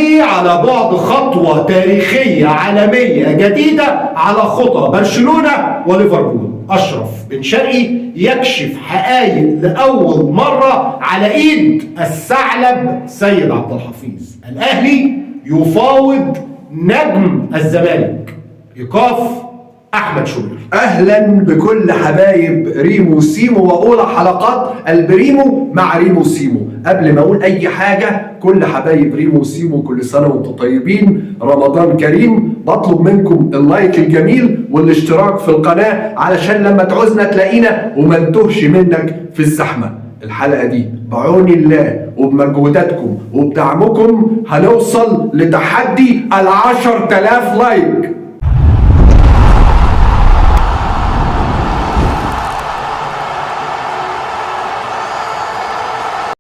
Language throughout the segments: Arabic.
الأهلي على بعد خطوة تاريخية عالمية جديدة على خطى برشلونة وليفربول. أشرف بن شرقي يكشف حقائق لأول مرة على إيد الثعلب سيد عبد الحفيظ. الأهلي يفاوض نجم الزمالك، إيقاف أحمد شوبير. اهلا بكل حبايب ريمو سيمو واولى حلقات البريمو مع ريمو سيمو. قبل ما اقول اي حاجه، كل حبايب ريمو سيمو كل سنه وانتم طيبين، رمضان كريم. بطلب منكم اللايك الجميل والاشتراك في القناه علشان لما تعوزنا تلاقينا وما نتوهش منك في الزحمه. الحلقه دي بعون الله وبمجهوداتكم وبدعمكم هنوصل لتحدي 10,000 لايك.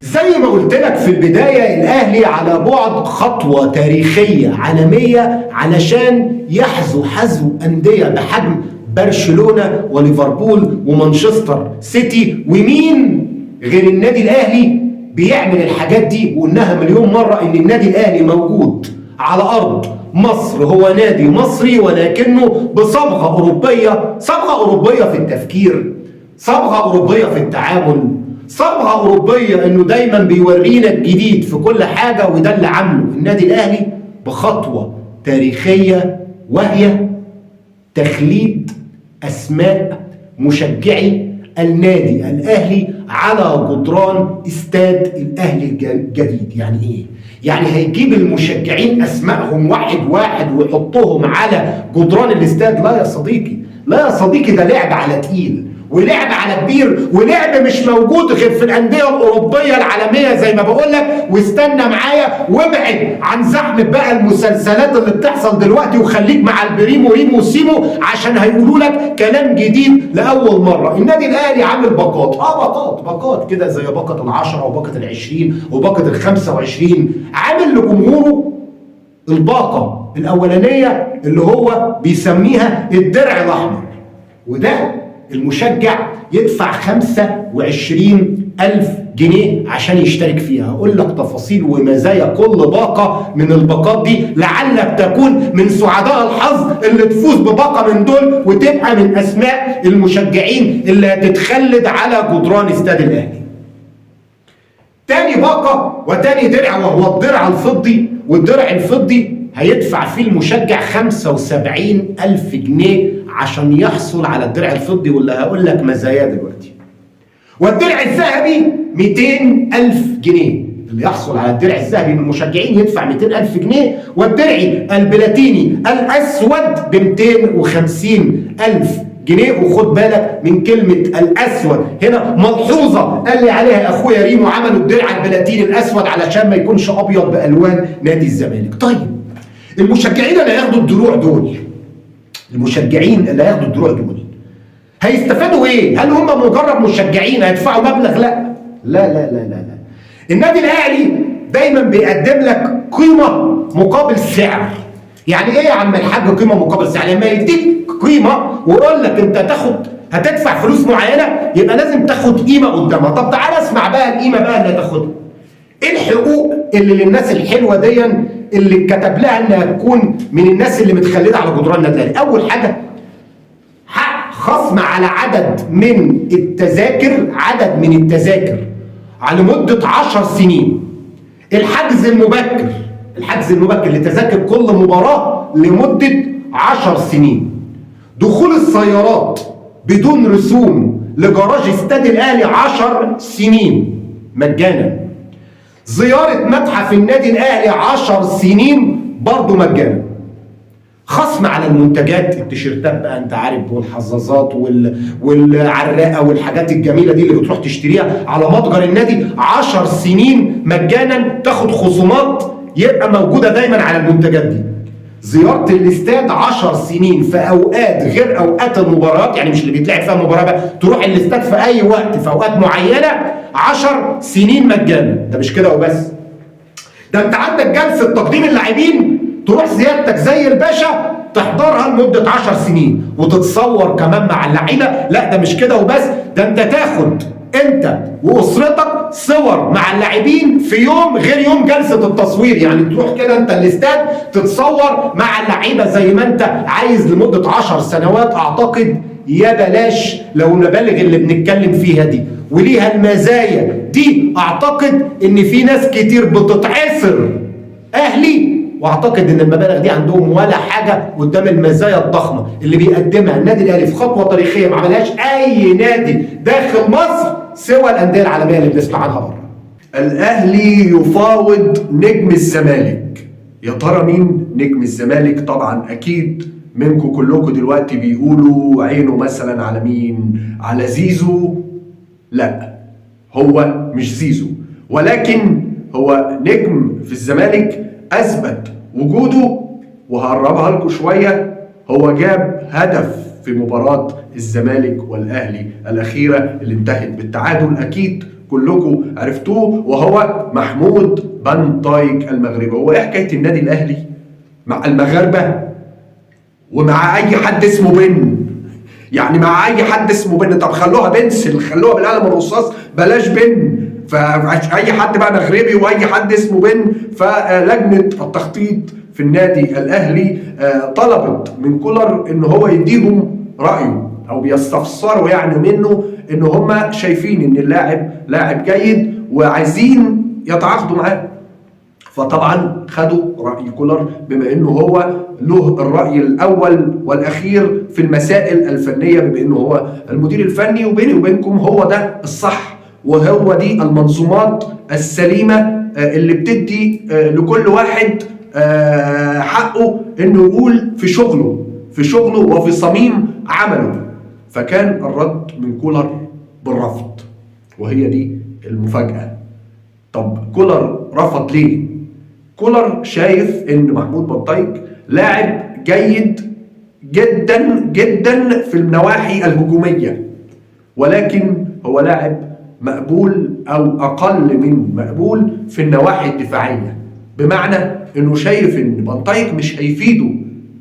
زي ما قلت لك في البداية، الأهلي على بعد خطوة تاريخية عالمية علشان يحذو أندية بحجم برشلونة وليفربول ومانشستر سيتي. ومين غير النادي الأهلي بيعمل الحاجات دي؟ وقلناها مليون مرة إن النادي الأهلي موجود على أرض مصر، هو نادي مصري ولكنه بصبغة أوروبية، صبغة أوروبية في التفكير، صبغة أوروبية في التعامل، صبغة أوروبية إنه دايما بيورينا الجديد في كل حاجة. وده اللي عامله النادي الأهلي بخطوة تاريخية، وهي تخليد أسماء مشجعي النادي الأهلي على جدران استاد الأهلي الجديد. يعني إيه؟ يعني هيجيب المشجعين أسمائهم واحد واحد ويحطهم على جدران الاستاد؟ لا يا صديقي، لا يا صديقي، ده لعب على تقيل ولعب على كبير، ولعب مش موجود غير في الأندية الأوروبية العالمية زي ما بقول لك. واستنى معايا وابعد عن زحمة بقى المسلسلات اللي بتحصل دلوقتي، وخليك مع البريمو ريمو سيمو عشان هيقولوا لك كلام جديد لأول مرة. النادي الأهلي عامل باقات، باقات كده زي باقة ال10 وباقة ال20 وباقة ال25. عامل لجمهوره الباقة الأولانية اللي هو بيسميها الدرع الأحمر، وده المشجع يدفع 25,000 جنيه عشان يشترك فيها. هقول لك تفاصيل ومزايا كل باقة من الباقات دي، لعلك تكون من سعداء الحظ اللي تفوز بباقة من دول وتبقى من أسماء المشجعين اللي هتتخلد على جدران استاد الأهلي. تاني باقة وتاني درع وهو الدرع الفضي، والدرع الفضي هيدفع فيه المشجع 75,000 جنيه عشان يحصل على الدرع الفضي، واللي هقول لك مزاياه دلوقتي. والدرع الذهبي 200,000 جنيه. اللي يحصل على الدرع الذهبي من المشجعين يدفع 200,000 جنيه، والدرع البلاتيني الأسود ب 250,000 جنيه. وخد بالك من كلمة الأسود هنا، ملحوظة قال لي عليها أخويا ريمو، عملوا الدرع البلاتيني الأسود علشان ما يكونش أبيض بألوان نادي الزمالك. طيب المشجعين اللي هياخدوا الدروع دول، المشجعين اللي هياخدوا الدروع دول هيستفادوا ايه؟ هل هم مجرد مشجعين هيدفعوا مبلغ؟ لا لا لا لا لا. النادي الاهلي دايما بيقدم لك قيمه مقابل سعر. يعني ايه يا عم الحاج قيمه مقابل سعر؟ لما يديك قيمه ويقول لك انت هتدفع فلوس معينه، يبقى لازم تاخد قيمه قدامها. طب تعالى اسمع بقى القيمه بقى اللي هتاخدها. ايه الحقوق اللي للناس الحلوه دي اللي اتكتب لها انها تكون من الناس اللي متخلده على جدران النادي الاهلي؟ اول حاجه حق خصم على عدد من التذاكر على مده 10 سنين. الحجز المبكر لتذاكر كل مباراه لمده 10 سنين. دخول السيارات بدون رسوم لجراج استاد الاهلي 10 سنين مجانا. زيارة متحف النادي الأهلي 10 سنين برضه مجانا. خصم على المنتجات، التيشيرتات بقى انت عارف، والحظاظات والعراقة والحاجات الجميلة دي اللي بتروح تشتريها على متجر النادي 10 سنين مجانا، تاخد خصومات يبقى موجودة دايما على المنتجات دي. زيارة الاستاد 10 سنين في أوقات غير أوقات المباريات، يعني مش اللي بيتلعب فيها مباراة بقى، تروح الاستاد في أي وقت في أوقات معينة 10 سنين مجانا. ده مش كده وبس، ده أنت عندك جلسة تقديم اللاعبين تروح سيادتك زي الباشا تحضرها لمدة 10 سنين وتتصور كمان مع اللعيبة. لا ده مش كده وبس، ده أنت تاخد أنت وأسرتك صور مع اللاعبين في يوم غير يوم جلسه التصوير، يعني تروح كده انت الاستاد تتصور مع اللعيبه زي ما انت عايز لمده 10 سنوات. اعتقد يا بلاش لو المبالغ اللي بنتكلم فيها دي وليها المزايا دي. اعتقد ان في ناس كتير بتتعثر اهلي، واعتقد ان المبالغ دي عندهم ولا حاجه قدام المزايا الضخمه اللي بيقدمها النادي الاهلي في خطوه تاريخيه ما عملهاش اي نادي داخل مصر سوى الانديه العالميه اللي بنسمع عنها بره. الاهلي يفاوض نجم الزمالك. يا ترى مين نجم الزمالك؟ طبعا اكيد منكم كلكم دلوقتي بيقولوا عينه مثلا على مين؟ على زيزو. لا، هو مش زيزو، ولكن هو نجم في الزمالك اثبت وجوده، وهقربها لكم شويه. هو جاب هدف في مباراه الزمالك والاهلي الاخيره اللي انتهت بالتعادل، اكيد كلكم عرفتوه، وهو محمود بن طايق المغربي. هو ايه حكايه النادي الاهلي مع المغاربه ومع اي حد اسمه بن؟ يعني مع اي حد اسمه بن. طب خلوها بنسل، خلوها بالقلم الرصاص، بلاش بن. فاي حد بقى مغربي واي حد اسمه بن. فلجنه التخطيط في النادي الاهلي طلبت من كولر ان هو يديهم رايه، او بيستفسروا يعني منه ان هم شايفين ان اللاعب لاعب جيد وعايزين يتعاقدوا معاه. فطبعا خدوا رأي كولر بما انه هو له الرأي الاول والاخير في المسائل الفنية، بما انه هو المدير الفني، وبيني وبينكم هو ده الصح، وهو دي المنظومات السليمة اللي بتدي لكل واحد حقه انه يقول في شغله وفي صميم عمله. فكان الرد من كولر بالرفض، وهي دي المفاجأة. طب كولر رفض ليه؟ كولر شايف ان محمود بن طايق لاعب جيد جدا جدا في النواحي الهجومية، ولكن هو لاعب مقبول او اقل من مقبول في النواحي الدفاعية. بمعنى انه شايف ان بن طايق مش هيفيده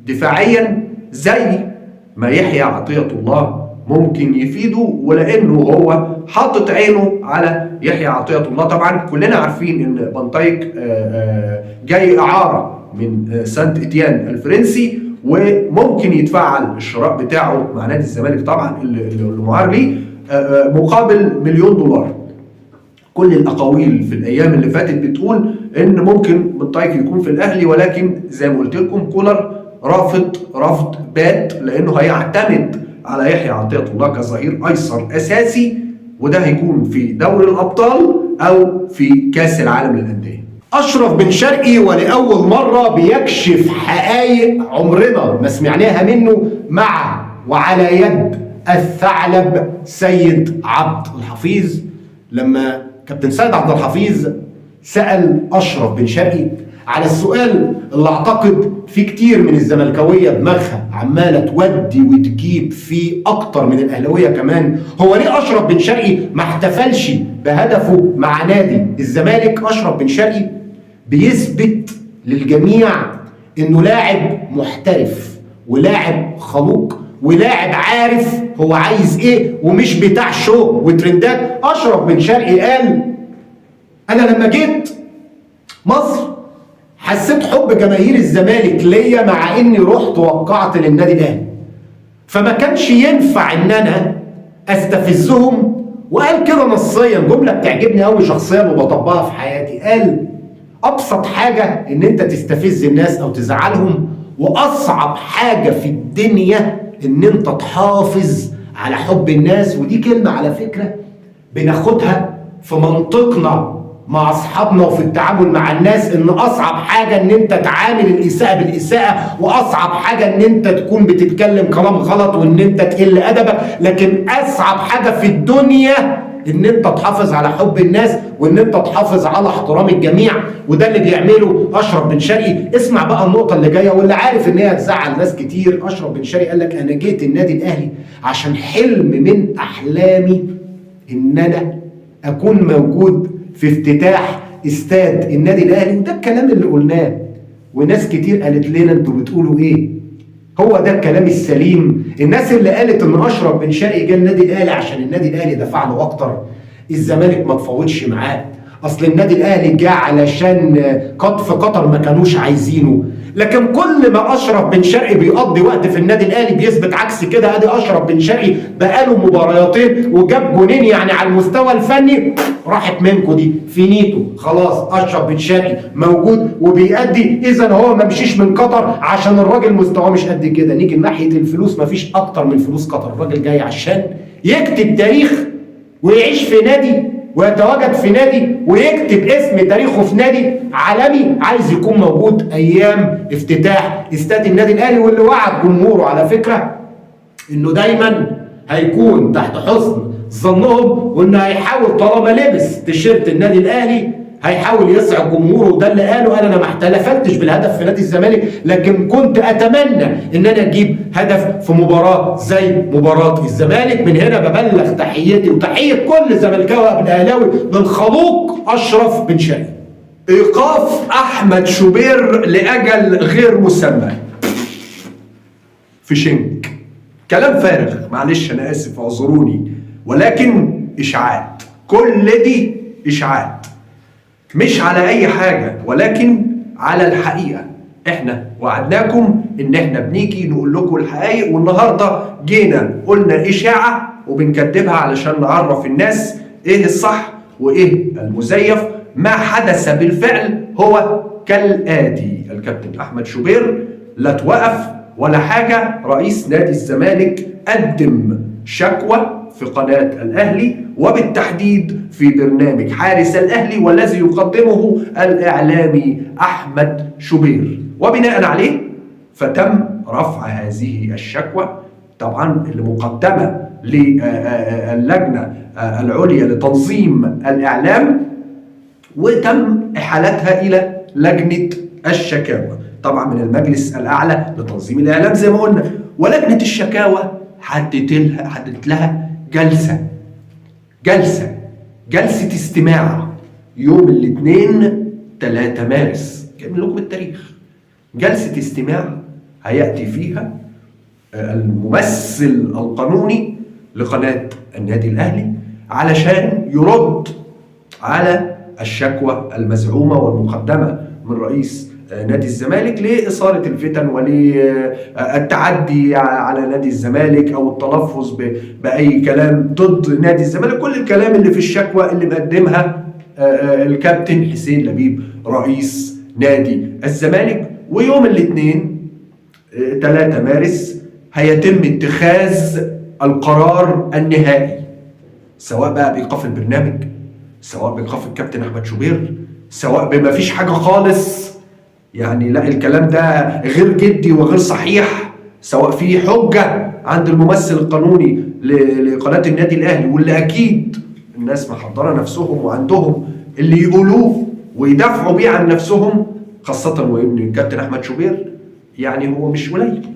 دفاعيا زي ما يحيى عطية الله ممكن يفيده، ولانه هو حاطط عينه على يحيى عطية الله. طبعا كلنا عارفين ان بن طايق جاي اعاره من سانت اتيان الفرنسي، وممكن يتفعل الشراء بتاعه مع نادي الزمالك طبعا اللي معار ليه مقابل $1 مليون. كل الاقاويل في الايام اللي فاتت بتقول ان ممكن بن طايق يكون في الاهلي، ولكن زي ما قلت لكم كولر رفض بات، لانه هيعتمد على يحيى عطية الله كظهير ايسر اساسي، وده هيكون في دوري الابطال او في كاس العالم للانديه. اشرف بن شرقي ولاول مره بيكشف حقائق عمرنا ما سمعناها منه مع وعلى يد الثعلب سيد عبد الحفيظ. لما كابتن سيد عبد الحفيظ سأل اشرف بن شرقي على السؤال اللي اعتقد في كتير من الزملكاويه دماغها عماله تودي وتجيب فيه اكتر من الاهلاويه كمان، هو ليه اشرف بن شرقي ما احتفلش بهدفه مع نادي الزمالك؟ اشرف بن شرقي بيثبت للجميع انه لاعب محترف ولاعب خلوق ولاعب عارف هو عايز ايه ومش بتاع شو وترندات. اشرف بن شرقي قال انا لما جيت مصر حسيت حب جماهير الزمالك ليا مع اني رحت وقعت للنادي الاهلي، فما كانش ينفع ان انا استفزهم. وقال كده نصيا جمله بتعجبني قوي شخصيا وبطبقها في حياتي، قال ابسط حاجه ان انت تستفز الناس او تزعلهم، واصعب حاجه في الدنيا ان انت تحافظ على حب الناس. ودي كلمه على فكره بناخدها في منطقنا مع اصحابنا وفي التعامل مع الناس، ان اصعب حاجه ان انت تعامل الاساءه بالاساءه، واصعب حاجه ان انت تكون بتتكلم كلام غلط وان انت تقل ادبك، لكن اصعب حاجه في الدنيا ان انت تحافظ على حب الناس وان انت تحافظ على احترام الجميع. وده اللي بيعمله اشرف بن شرقي. اسمع بقى النقطه اللي جايه واللي عارف ان هي هتزعل ناس كتير. اشرف بن شرقي قال لك انا جيت النادي الاهلي عشان حلم من احلامي ان انا اكون موجود في افتتاح استاد النادي الاهلي. وده الكلام اللي قلناه وناس كتير قالت لنا انتوا بتقولوا ايه؟ هو ده الكلام السليم. الناس اللي قالت ان اشرف بن شرقي جه النادي الاهلي عشان النادي الاهلي دفع له اكتر، الزمالك ما تفاوضش معاه، اصل النادي الاهلي جه علشان في قطر ما كانوش عايزينه. لكن كل ما اشرف بن شرقي بيقضي وقت في النادي الاهلي بيثبت عكس كده. ادي اشرف بن شرقي بقاله مبارياتين وجاب جونين، يعني على المستوى الفني راحت منكم دي فينيتو. خلاص اشرف بن شرقي موجود وبيأدي، اذا هو ما مشيش من قطر عشان الراجل مستواه مش قد كده. نيجي ناحيه الفلوس، ما فيش اكتر من فلوس قطر. الراجل جاي عشان يكتب تاريخ ويعيش في نادي ويتواجد في نادي ويكتب اسم تاريخه في نادي عالمي. عايز يكون موجود ايام افتتاح استاد النادي الاهلي، واللي وعد جمهوره على فكره انه دايما هيكون تحت حسن ظنهم، وانه هيحاول طالما لبس تيشيرت النادي الاهلي هيحاول يسعد جمهوره. وده اللي قاله، انا ما احتلفتش بالهدف في نادي الزمالك، لكن كنت اتمنى ان انا اجيب هدف في مباراه زي مباراه الزمالك. من هنا ببلغ تحيتي وتحيه كل زملكاوي قبل اهلاوي للخلوق اشرف بن شرقي. ايقاف احمد شوبير لاجل غير مسمى في شنك. كلام فارغ، معلش انا اسف اعذروني، ولكن اشاعات. كل دي اشاعات، مش على اي حاجة ولكن على الحقيقة. احنا وعدناكم ان احنا بنيجي نقول لكم الحقائق، والنهاردة جينا قلنا اشاعة وبنكتبها علشان نعرف الناس ايه الصح وايه المزيف. ما حدث بالفعل هو كالآتي: الكابتن احمد شوبير لا توقف ولا حاجة. رئيس نادي الزمالك قدم شكوى في قناة الأهلي، وبالتحديد في برنامج حارس الأهلي والذي يقدمه الإعلامي أحمد شوبير، وبناء عليه فتم رفع هذه الشكوى طبعا اللي مقدمة للجنة العليا لتنظيم الإعلام، وتم إحالتها إلى لجنة الشكاوى طبعا من المجلس الأعلى لتنظيم الإعلام زي ما قلنا. ولجنة الشكاوى حددت لها جلسة استماع يوم الاثنين 3 مارس. جايب لكم التاريخ. جلسة استماع هيأتي فيها الممثل القانوني لقناة النادي الأهلي علشان يرد على الشكوى المزعومة والمقدمة من رئيس نادي الزمالك لإثارة الفتن وللتعدي على نادي الزمالك أو التلفظ بأي كلام ضد نادي الزمالك. كل الكلام اللي في الشكوى اللي مقدمها الكابتن حسين لبيب رئيس نادي الزمالك. ويوم الاثنين 3 مارس هيتم اتخاذ القرار النهائي، سواء بقى بإيقاف البرنامج، سواء بإيقاف الكابتن أحمد شوبير، سواء بما فيش حاجة خالص. يعني لا، الكلام ده غير جدي وغير صحيح، سواء في حجة عند الممثل القانوني لقناة النادي الأهلي، واللي أكيد الناس محضرة نفسهم وعندهم اللي يقولوه ويدافعوا بيه عن نفسهم، خاصة وإن الكابتن أحمد شوبير يعني هو مش قليل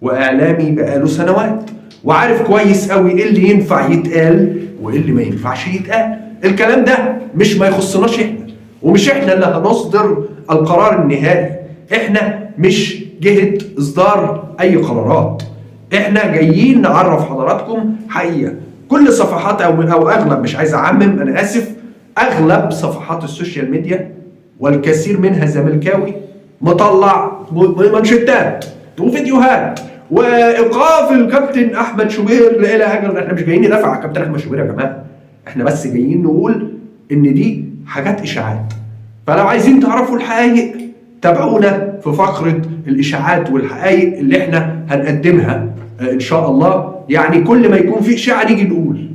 وإعلامي بقاله سنوات وعارف كويس قوي إيه اللي ينفع يتقال وإيه اللي ما ينفعش يتقال. الكلام ده مش ما يخصناش إحنا، ومش إحنا اللي هنصدر القرار النهائي. إحنا مش جهة إصدار أي قرارات، إحنا جايين نعرف حضراتكم حقيقة. كل صفحات أو أغلب، مش عايز أعمم أنا آسف، أغلب صفحات السوشيال ميديا والكثير منها زملكاوي مطلع منشطات وفيديوهات وإيقاف الكابتن أحمد شوبير إلى أجل. إحنا مش جايين ندافع على الكابتن أحمد شوبير يا جماعة، إحنا بس جايين نقول إن دي حاجات إشاعات. فلو عايزين تعرفوا الحقائق تابعونا في فقرة الإشاعات والحقائق اللي إحنا هنقدمها إن شاء الله. يعني كل ما يكون في إشاعة نيجي نقول.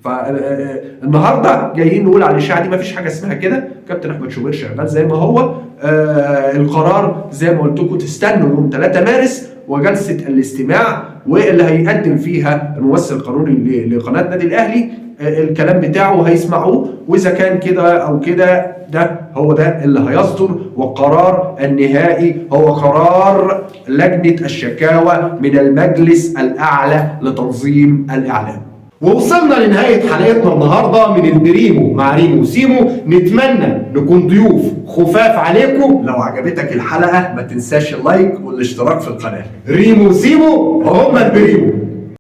فالنهارده جايين نقول على الإشاعة دي مفيش حاجة اسمها كده. كابتن أحمد شوبير شغال زي ما هو. القرار زي ما قلت لكم تستنوا يوم 3 مارس وجلسة الاستماع، واللي هيقدم فيها الممثل القانوني لقناة نادي الأهلي الكلام بتاعه هيسمعوه، وإذا كان كده أو كده ده هو ده اللي هيصدر. والقرار النهائي هو قرار لجنة الشكاوى من المجلس الأعلى لتنظيم الإعلام. ووصلنا لنهاية حلقتنا النهاردة من البريمو مع ريمو وسيمو. نتمنى نكون ضيوف خفاف عليكم. لو عجبتك الحلقة ما تنساش اللايك والاشتراك في القناة. ريمو وسيمو هم البريمو.